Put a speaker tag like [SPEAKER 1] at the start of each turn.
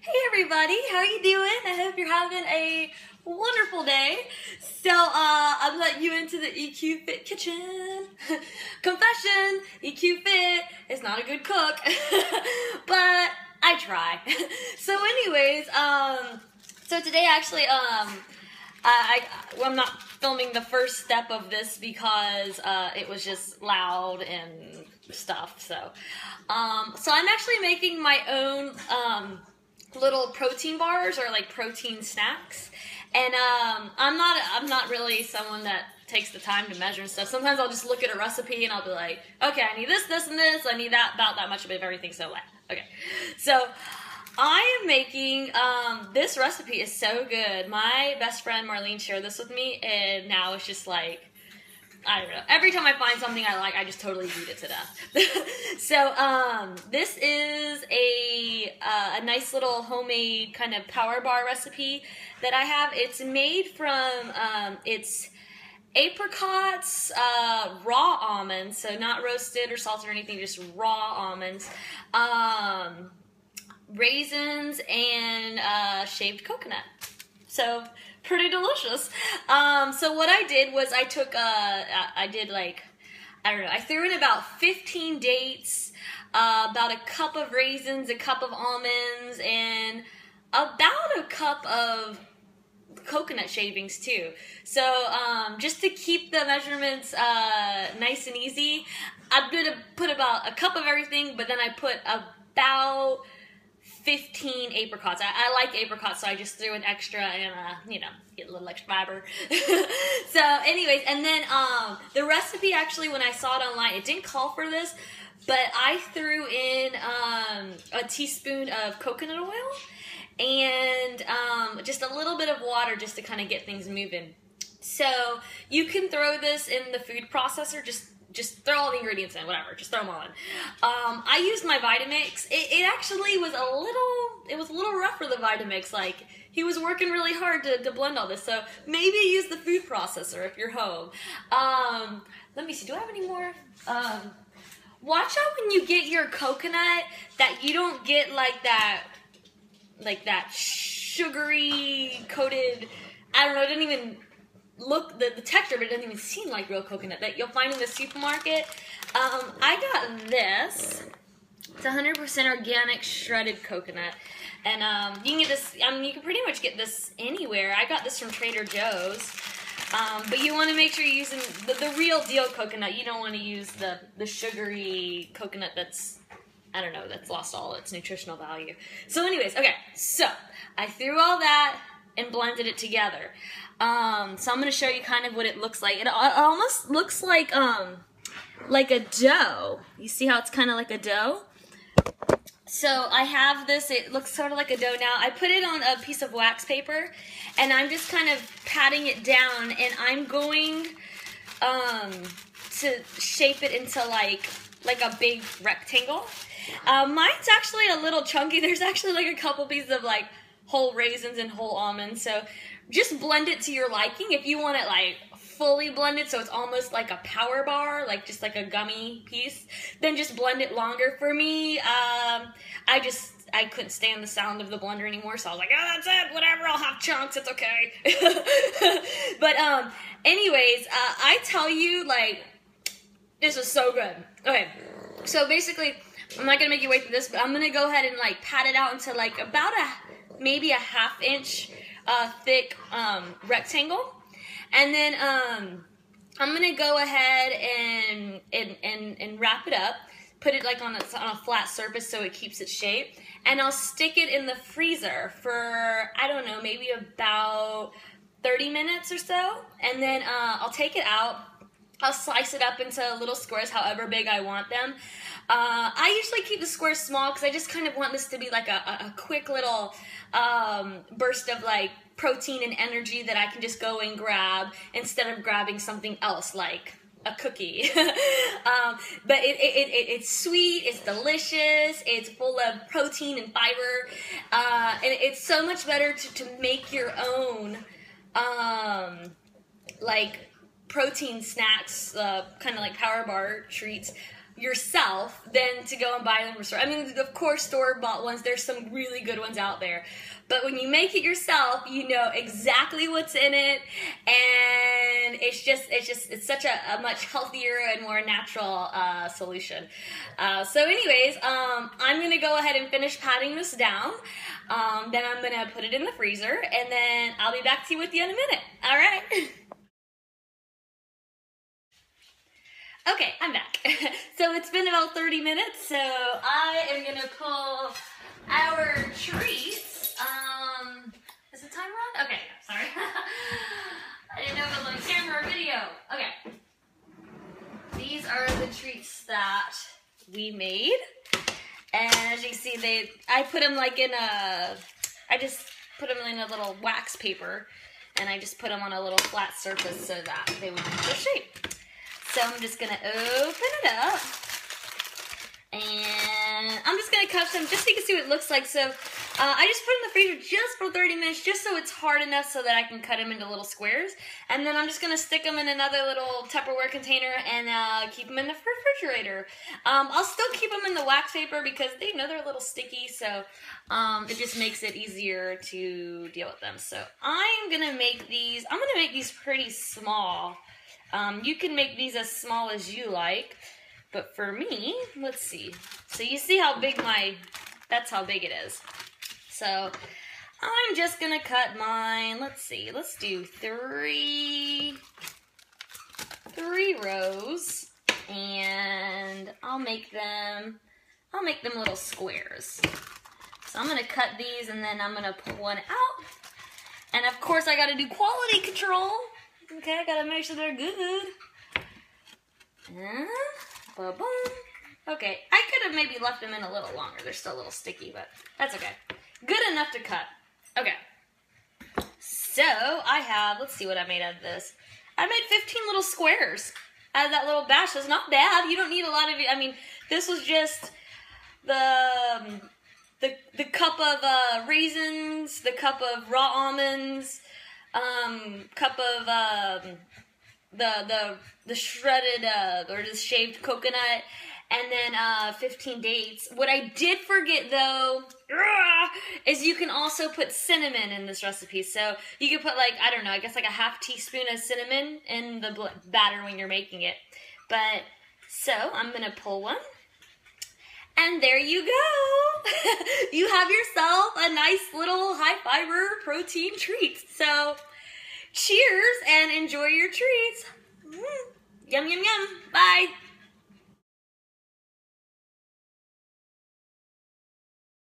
[SPEAKER 1] Hey everybody, how are you doing? I hope you're having a wonderful day. So, I'm letting you into the EQ Fit kitchen. Confession, EQ Fit is not a good cook, but I try. So anyways, so today actually, I'm not filming the first step of this because it was just loud and stuff. So I'm actually making my own little protein bars or like protein snacks, and I'm not really someone that takes the time to measure and stuff. Sometimes I'll just look at a recipe and I'll be like, okay, I need this, this, and this. I need that, about that much of everything. So what? Okay, so I am making, this recipe is so good. My best friend Marlene shared this with me, and now it's just like, I don't know. Every time I find something I like, I just totally eat it to death. So, this is a nice little homemade kind of power bar recipe that I have. It's made from, it's apricots, raw almonds, so not roasted or salted or anything, just raw almonds, raisins, and shaved coconut. So pretty delicious. So what I did was I took, I threw in about 15 dates, about a cup of raisins, a cup of almonds, and about a cup of coconut shavings too. So just to keep the measurements nice and easy, I'm gonna put about a cup of everything, but then I put about 15 apricots. I like apricots, so I just threw an extra and, you know, get a little extra fiber. So anyways, and then the recipe, actually, when I saw it online, it didn't call for this, but I threw in a teaspoon of coconut oil and just a little bit of water just to kind of get things moving. So you can throw this in the food processor, just throw all the ingredients in, whatever, just throw them all in. I used my Vitamix. It actually was a little rough for the Vitamix. Like, he was working really hard to blend all this, so maybe use the food processor if you're home. Let me see, do I have any more? Watch out when you get your coconut that you don't get like that sugary coated, I don't know, it didn't even look, the texture of it doesn't even seem like real coconut that you'll find in the supermarket. I got this. It's 100% organic shredded coconut, and you can get this. You can pretty much get this anywhere. I got this from Trader Joe's, but you want to make sure you're using the real deal coconut. You don't want to use the sugary coconut that's, I don't know, that's lost all its nutritional value. So anyways, okay, so I threw all that and blended it together. So I'm going to show you kind of what it looks like. It almost looks like a dough. You see how it's kind of like a dough? So I have this, it looks sort of like a dough now. I put it on a piece of wax paper, and I'm just kind of patting it down, and I'm going to shape it into like a big rectangle. Mine's actually a little chunky. There's actually like a couple pieces of like whole raisins and whole almonds, so just blend it to your liking. If you want it like fully blended so it's almost like a power bar, like just like a gummy piece, then just blend it longer. For me, I couldn't stand the sound of the blender anymore, so I was like, oh, that's it, whatever, I'll have chunks, it's okay. But anyways, I tell you, like, this is so good. Okay, so basically, I'm not gonna make you wait for this, but I'm gonna go ahead and like pat it out into like about maybe a ½ inch thick rectangle, and then I'm gonna go ahead and wrap it up, put it like on a flat surface so it keeps its shape, and I'll stick it in the freezer for, I don't know, maybe about 30 minutes or so, and then I'll take it out. I'll slice it up into little squares, however big I want them. I usually keep the squares small because I just kind of want this to be like a quick little burst of like protein and energy that I can just go and grab instead of grabbing something else like a cookie. But it's sweet, it's delicious, it's full of protein and fiber, and it's so much better to make your own like protein snacks, kind of like power bar treats, yourself than to go and buy them from store. I mean, of course, store-bought ones, there's some really good ones out there. But when you make it yourself, you know exactly what's in it, and it's such a much healthier and more natural solution. So anyways, I'm gonna go ahead and finish patting this down. Then I'm gonna put it in the freezer, and then I'll be back to you with you in a minute. All right. Okay, I'm back. So it's been about 30 minutes, so I am gonna pull our treats. Is the time on? Okay, sorry. I didn't know if it was on camera or video. Okay. These are the treats that we made. And as you can see, I put them like in I just put them in a little wax paper, and I just put them on a little flat surface so that they would keep their shape. So I'm just gonna open it up, and I'm just gonna cut them just so you can see what it looks like. So I just put it in the freezer just for 30 minutes, just so it's hard enough so that I can cut them into little squares. And then I'm just gonna stick them in another little Tupperware container and keep them in the refrigerator. I'll still keep them in the wax paper because they're a little sticky, so it just makes it easier to deal with them. So I'm gonna make these pretty small. You can make these as small as you like, but for me, let's see. So you see how big that's how big it is. So I'm just gonna cut mine, let's see, let's do three rows, and I'll make them little squares. So I'm gonna cut these, and then I'm gonna pull one out. And of course I gotta do quality control. Okay, I gotta make sure they're good. And ba-boom. Okay, I could have maybe left them in a little longer. They're still a little sticky, but that's okay. Good enough to cut. Okay. So I have, let's see what I made out of this. I made 15 little squares out of that little batch. That's not bad. You don't need a lot of it. I mean, this was just the cup of raisins, the cup of raw almonds, cup of the shredded or the shaved coconut, and then 15 dates. What I did forget though is you can also put cinnamon in this recipe. So you can put like, I don't know, I guess like a half teaspoon of cinnamon in the batter when you're making it. But so I'm gonna pull one. And there you go. You have yourself a nice little high fiber protein treat. So cheers and enjoy your treats. Yum, yum, yum. Bye.